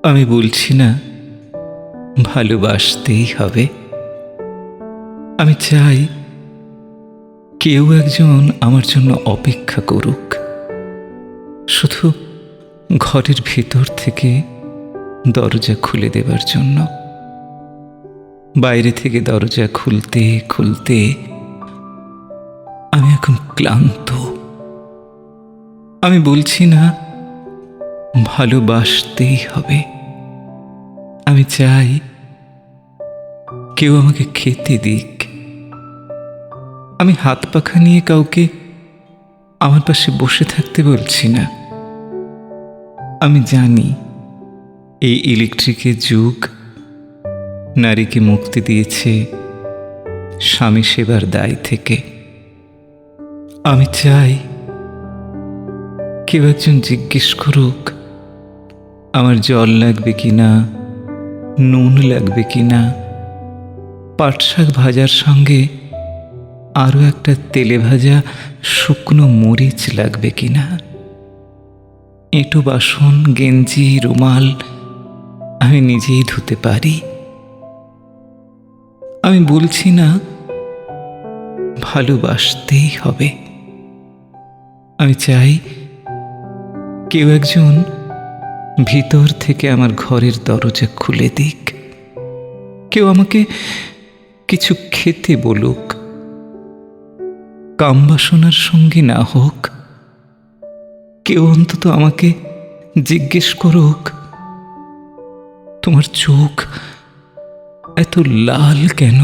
আমি বলছি না ভালোবাসতেই হবে। আমি চাই কেউ একজন আমার জন্য অপেক্ষা করুক, শুধু ঘরের ভেতর থেকে দরজা খুলে দেবার জন্য। বাইরে থেকে দরজা খুলতে খুলতে আমি এখন ক্লান্ত। আমি বলছি না ভালোবাসতেই হবে। আমি চাই কেউ আমাকে খেতে দিক। আমি হাত পাখা নিয়ে কাউকে আমার পাশে বসে থাকতে বলছি না। আমি জানি এই ইলেকট্রিকের যুগ নারীকে মুক্তি দিয়েছে স্বামী সেবার দায় থেকে। আমি চাই কেউ একজন জিজ্ঞেস করুক আমার জল লাগবে কিনা, নুন লাগবে কিনা, পাট শাক ভাজার সঙ্গে আরও একটা তেলে ভাজা শুকনো মরিচ লাগবে কিনা। এঁটো বাসন, গেঞ্জি, রুমাল আমি নিজেই ধুতে পারি। আমি বলছি না ভালোবাসতেই হবে। আমি চাই কেউ একজন ভিতর থেকে আমার ঘরের দরজা খুলে দিক। কেউ আমাকে কিছু খেতে বলুক, কামবাসনার সঙ্গী না হোক। কেউ অন্তত আমাকে জিজ্ঞেস করুক তোমার চোখ এত লাল কেন।